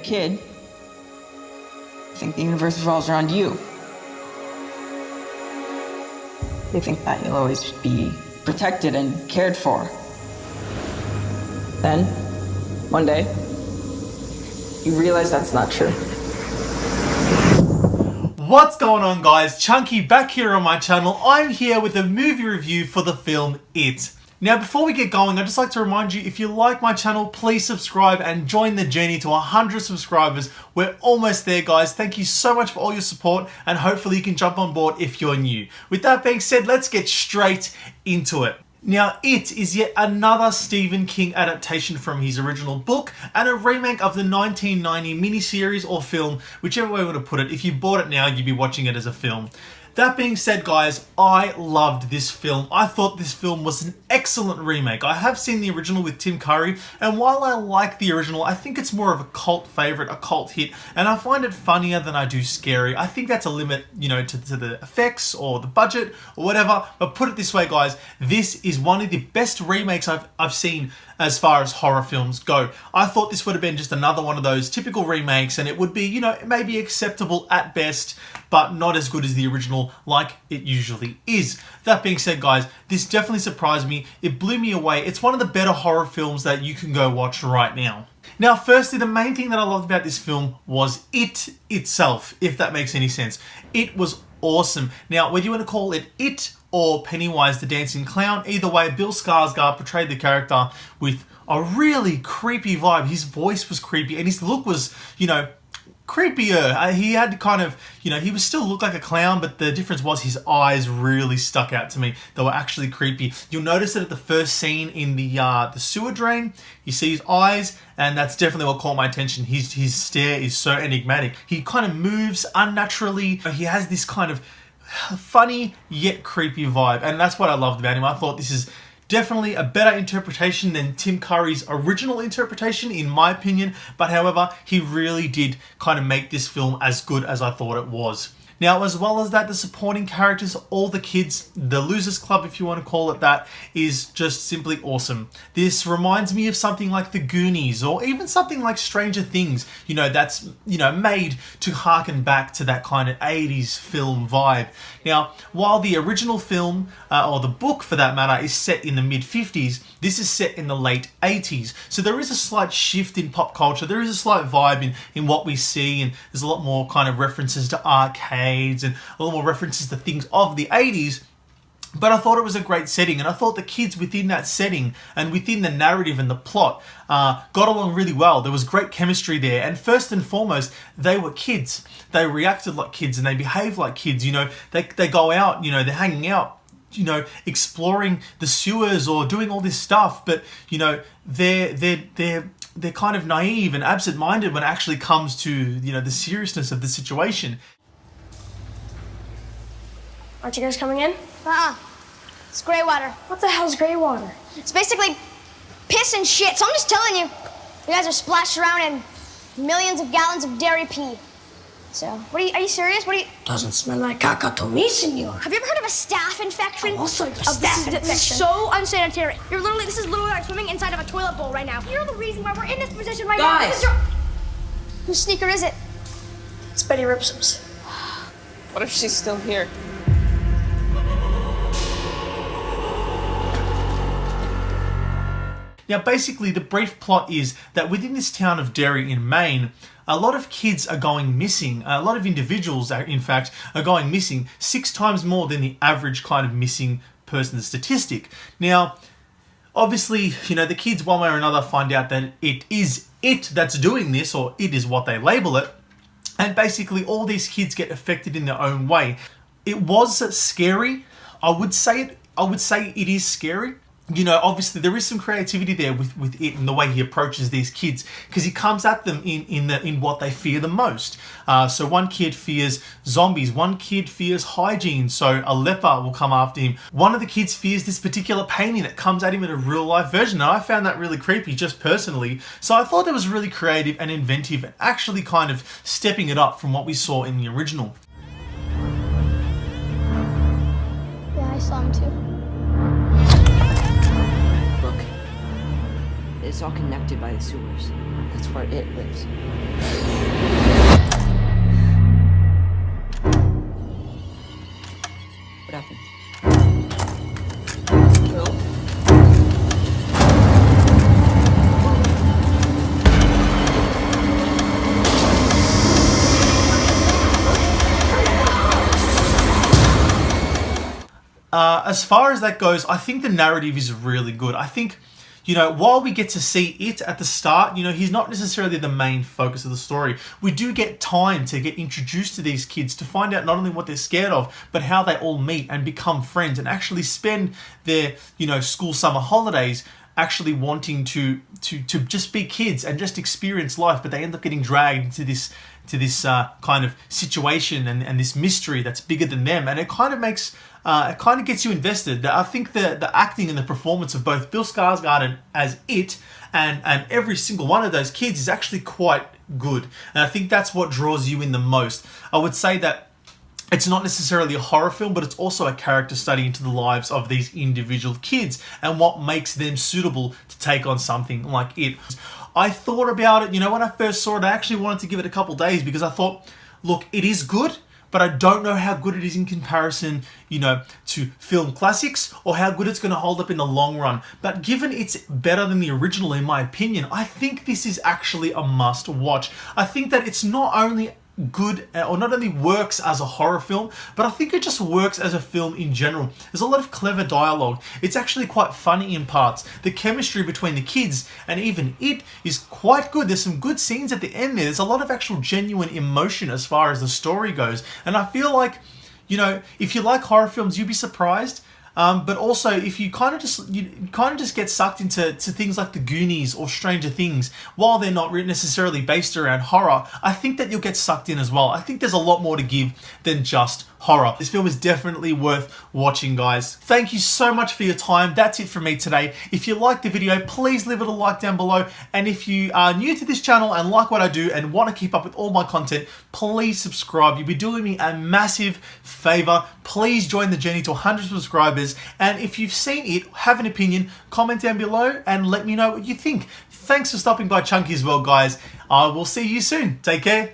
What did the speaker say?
kid, you think the universe revolves around you. You think that you'll always be protected and cared for. Then, one day, you realize that's not true. What's going on, guys? Chunky back here on my channel. I'm here with a movie review for the film It. Now, before we get going, I'd just like to remind you, if you like my channel, please subscribe and join the journey to 100 subscribers. We're almost there, guys. Thank you so much for all your support, and hopefully you can jump on board if you're new. With that being said, let's get straight into it. Now, It is yet another Stephen King adaptation from his original book and a remake of the 1990 miniseries or film, whichever way you want to put it. If you bought it now, you'd be watching it as a film. That being said, guys, I loved this film. I thought this film was an excellent remake. I have seen the original with Tim Curry, and while I like the original, I think it's more of a cult favorite, a cult hit, and I find it funnier than I do scary. I think that's a limit, you know, to the effects or the budget or whatever, but put it this way, guys, this is one of the best remakes I've seen as far as horror films go. I thought this would have been just another one of those typical remakes, and it would be, you know, maybe acceptable at best, but not as good as the original like it usually is. That being said, guys, this definitely surprised me. It blew me away. It's one of the better horror films that you can go watch right now. Now, firstly, the main thing that I loved about this film was it itself, if that makes any sense. It was awesome. Now, whether you want to call it It or Pennywise the Dancing Clown, either way, Bill Skarsgård portrayed the character with a really creepy vibe. His voice was creepy and his look was, you know, creepier. He had kind of, you know, he was still looked like a clown, but the difference was his eyes really stuck out to me. They were actually creepy. You'll notice that at the first scene in the sewer drain, you see his eyes, and that's definitely what caught my attention. His stare is so enigmatic. He kind of moves unnaturally. He has this kind of funny yet creepy vibe, and that's what I loved about him. I thought this is definitely a better interpretation than Tim Curry's original interpretation, in my opinion, but however, he really did kind of make this film as good as I thought it was. Now, as well as that, the supporting characters, all the kids, the Losers Club, if you want to call it that, is just simply awesome. This reminds me of something like The Goonies, or even something like Stranger Things, you know, that's, you know, made to harken back to that kind of 80s film vibe. Now, while the original film, or the book for that matter, is set in the mid-50s, this is set in the late 80s. So there is a slight shift in pop culture. There is a slight vibe in what we see, and there's a lot more kind of references to arcades and a lot more references to things of the 80s. But I thought it was a great setting, and I thought the kids within that setting and within the narrative and the plot got along really well. There was great chemistry there, and first and foremost, they were kids. They reacted like kids and they behaved like kids. You know, they go out, you know, they're hanging out, you know, exploring the sewers or doing all this stuff, but you know, they're kind of naive and absent-minded when it actually comes to, you know, the seriousness of the situation. Aren't you guys coming in? It's gray water. What the hell's gray water? It's basically piss and shit. So I'm just telling you, you guys are splashed around in millions of gallons of dairy pee. So, are you serious? Doesn't smell like caca to me, senor. Have you ever heard of a staph infection? Also, This is so unsanitary. This is literally like swimming inside of a toilet bowl right now. You're the reason why we're in this position right now. Guys! Whose sneaker is it? It's Betty Ripsom's. What if she's still here? Now, basically, the brief plot is that within this town of Derry in Maine, a lot of kids are going missing. A lot of individuals, in fact, are going missing 6 times more than the average kind of missing person statistic. Now, obviously, you know, the kids, one way or another, find out that it is it that's doing this, or it is what they label it. And basically, all these kids get affected in their own way. It was scary. I would say it is scary. You know, obviously there is some creativity there with it and the way he approaches these kids, because he comes at them in what they fear the most. So one kid fears zombies, one kid fears hygiene, so a leper will come after him. One of the kids fears this particular painting that comes at him in a real life version, and I found that really creepy just personally. So I thought that was really creative and inventive, and actually kind of stepping it up from what we saw in the original. Yeah, I saw him too. It's all connected by the sewers. That's where it lives. What happened? Well, as far as that goes, I think the narrative is really good. I think, while we get to see it at the start, he's not necessarily the main focus of the story. We do get time to get introduced to these kids, to find out not only what they're scared of, but how they all meet and become friends and actually spend their, school summer holidays actually wanting to just be kids and just experience life, but they end up getting dragged into this kind of situation and this mystery that's bigger than them, and it kind of makes it kind of gets you invested. I think the acting and the performance of both Bill Skarsgård as It and every single one of those kids is actually quite good, and I think that's what draws you in the most. I would say that it's not necessarily a horror film, but it's also a character study into the lives of these individual kids and what makes them suitable to take on something like It. I thought about it, when I first saw it, I actually wanted to give it a couple days because I thought, look, it is good, but I don't know how good it is in comparison, to film classics or how good it's going to hold up in the long run. But given it's better than the original, in my opinion, I think this is actually a must watch. I think that it's not only good, or not only works as a horror film, but I think it just works as a film in general. There's a lot of clever dialogue. It's actually quite funny in parts. The chemistry between the kids and even It is quite good. There's some good scenes at the end there. There's a lot of actual genuine emotion as far as the story goes. And I feel like, if you like horror films, you'd be surprised. But also, if you kind of just get sucked into things like The Goonies or Stranger Things, while they're not necessarily based around horror, I think that you'll get sucked in as well. I think there's a lot more to give than just horror. This film is definitely worth watching, guys. Thank you so much for your time. That's it from me today. If you liked the video, please leave it a like down below. And if you are new to this channel and like what I do and want to keep up with all my content, please subscribe. You'll be doing me a massive favor. Please join the journey to 100 subscribers. And if you've seen it, have an opinion, comment down below and let me know what you think. Thanks for stopping by Chunky as well, guys. I will see you soon. Take care.